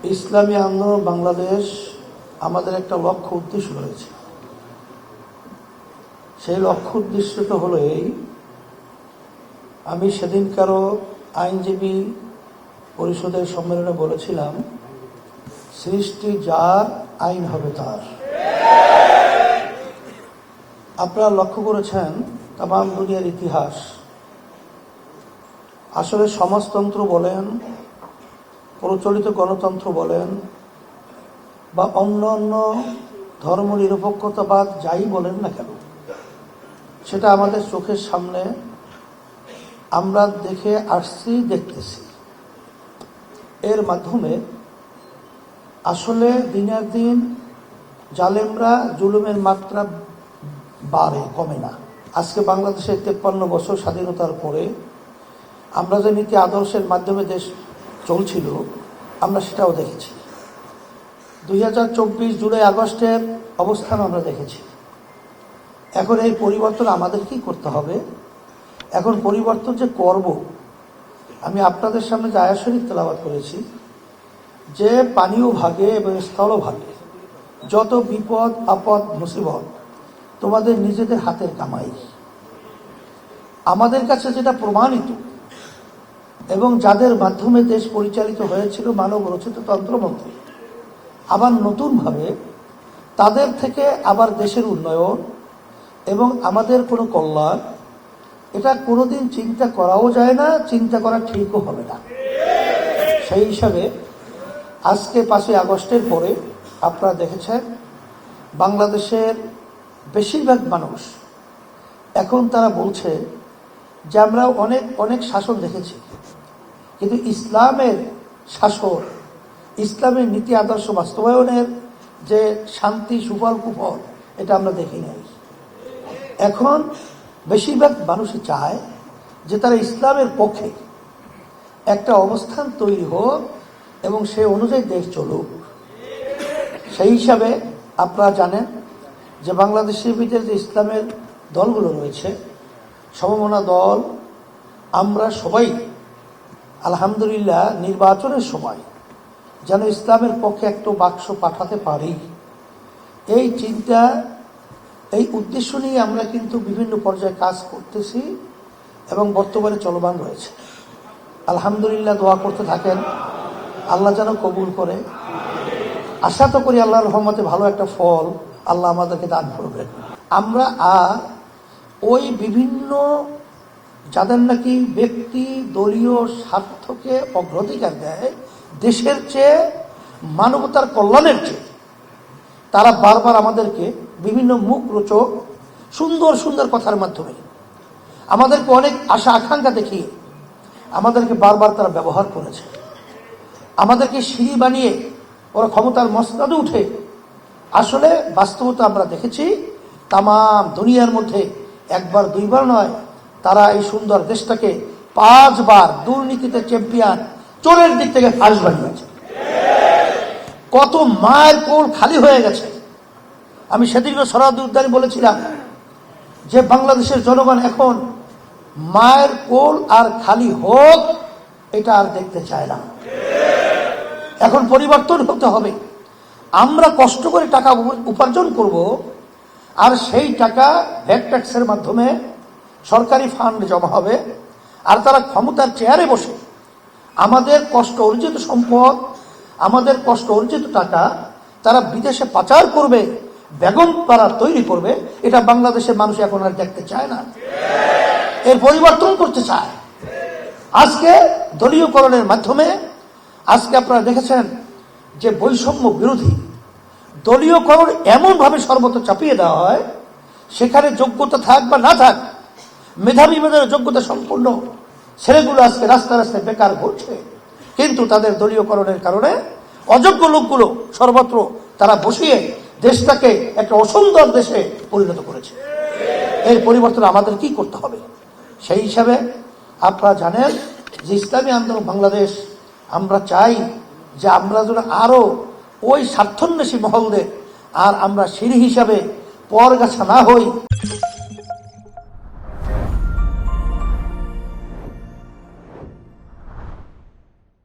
ইসলামী আন্দোলন বাংলাদেশ আমাদের একটা লক্ষ্য উদ্দেশ্য রয়েছে। সেই লক্ষ্য উদ্দেশ্যটা হলো এই, আমি সেদিনকারও আইনজীবী পরিষদের সম্মেলনে বলেছিলাম, সৃষ্টি যার, আইন হবে তার। আপনারা লক্ষ্য করেছেন তামাম দুনিয়ার ইতিহাস, আসলে সমাজতন্ত্র বলেন, প্রচলিত গণতন্ত্র বলেন, বা অন্য অন্য ধর্মনিরপেক্ষতাবাদ যাই বলেন না কেন, সেটা আমাদের চোখের সামনে আমরা দেখে আসছি, দেখতেছি। এর মাধ্যমে আসলে দিনের দিন জালেমরা জুলুমের মাত্রা বাড়ে, কমে না। আজকে বাংলাদেশের 53 বছর স্বাধীনতার পরে আমরা যে নীতি আদর্শের মাধ্যমে দেশ চলছিল, আমরা সেটাও দেখেছি। 2024 জুলাই আগস্টের অবস্থান আমরা দেখেছি। এখন এই পরিবর্তন আমাদেরকেই করতে হবে। এখন পরিবর্তন যে করব, আমি আপনাদের সামনে যে আয়াত শরীফ তেলাওয়াত করেছি, যে পানীয় ভাগে এবং স্থল ভাগে যত বিপদ আপদ মুসিবত তোমাদের নিজেদের হাতের কামাই। আমাদের কাছে যেটা প্রমাণিত এবং যাদের মাধ্যমে দেশ পরিচালিত হয়েছিল মানব রচিত তন্ত্রমন্ত্রে, আবার নতুনভাবে তাদের থেকে আবার দেশের উন্নয়ন এবং আমাদের কোনো কল্যাণ, এটা কোনোদিন চিন্তা করাও যায় না, চিন্তা করা ঠিকও হবে না। সেই হিসাবে আজকে 5ই আগস্টের পরে আপনারা দেখেছেন বাংলাদেশের বেশিরভাগ মানুষ এখন তারা বলছে যে আমরা অনেক অনেক শাসন দেখেছি, কিন্তু ইসলামের শাসন, ইসলামের নীতি আদর্শ বাস্তবায়নের যে শান্তি সুফল কুফল, এটা আমরা দেখি নাই। এখন বেশিরভাগ মানুষই চায় যে তারা ইসলামের পক্ষে একটা অবস্থান তৈরি হোক এবং সেই অনুযায়ী দেশ চলুক। সেই হিসাবে আপনারা জানেন যে বাংলাদেশের ভিতরে যে ইসলামের দলগুলো রয়েছে, সমমনা দল, আমরা সবাই আলহামদুলিল্লাহ নির্বাচনের সময় যেন ইসলামের পক্ষে একটা বাক্স পাঠাতে পারি, এই চিন্তা, এই উদ্দেশ্য নিয়ে আমরা কিন্তু বিভিন্ন পর্যায়ে কাজ করতেছি এবং বর্তমানে চলমান রয়েছে। আলহামদুলিল্লাহ, দোয়া করতে থাকেন, আল্লাহ যেন কবুল করে। আশা তো করি আল্লাহর রহমতে ভালো একটা ফল আল্লাহ আমাদেরকে দান করবেন। আমরা আর ওই বিভিন্ন যাদের নাকি ব্যক্তি দলীয় স্বার্থকে অগ্রাধিকার দেয় দেশের চেয়ে, মানবতার কল্যাণের চেয়ে, তারা বারবার আমাদেরকে বিভিন্ন মুখ রোচক সুন্দর সুন্দর কথার মাধ্যমে আমাদেরকে অনেক আশা আকাঙ্ক্ষা দেখিয়ে আমাদেরকে বারবার তারা ব্যবহার করেছে। আমাদেরকে সিঁড়ি বানিয়ে ওরা ক্ষমতার মসনদে উঠে, আসলে বাস্তবতা আমরা দেখেছি তামাম দুনিয়ার মধ্যে একবার দুইবার নয়, তারা এই সুন্দর দেশটাকে 5 বার দুর্নীতিতে চ্যাম্পিয়ন, চোরের দিক থেকে ফার্স্ট বানিয়েছে। কত মায়ের কোল খালি হয়ে গেছে। আমি সেদিনও সরাসরি উদ্যানে বলেছিলাম যে বাংলাদেশের জনগণ এখন মায়ের কোল আর খালি হোক, এটা আর দেখতে চায় না। এখন পরিবর্তন হতে হবে। আমরা কষ্ট করে টাকা উপার্জন করব, আর সেই টাকা ভ্যাট ট্যাক্সের মাধ্যমে সরকারি ফান্ড জমা হবে, আর তারা ক্ষমতার চেয়ারে বসে আমাদের কষ্ট অর্জিত সম্পদ, আমাদের কষ্ট অর্জিত টাকা তারা বিদেশে পাচার করবে, বেগম তারা তৈরি করবে। এটা বাংলাদেশের মানুষ এখন আর দেখতে চায় না, এর পরিবর্তন করতে চায়। আজকে দলীয়করণের মাধ্যমে আজকে আপনারা দেখেছেন যে বৈষম্য বিরোধী দলীয়করণ এমনভাবে সর্বত্র চাপিয়ে দেওয়া হয়, সেখানে যোগ্যতা থাক বা না থাক, মেধাবী মেধার যোগ্যতা সম্পূর্ণ ছেলেগুলো আজকে রাস্তা রাস্তায় বেকার ঘুরছে, কিন্তু তাদের দলীয়করণের কারণে অযোগ্য লোকগুলো সর্বত্র তারা বসিয়ে দেশটাকে একটা অসুন্দর দেশে পরিণত করেছে। এর পরিবর্তন আমাদের কি করতে হবে? সেই হিসাবে আপনারা জানেন যে ইসলামী আন্দোলন বাংলাদেশ, আমরা চাই যে আমরা যেন আরো ওই স্বার্থন্বেষী মহলদের আর আমরা সিঁড়ি হিসাবে পরগাছা না হই।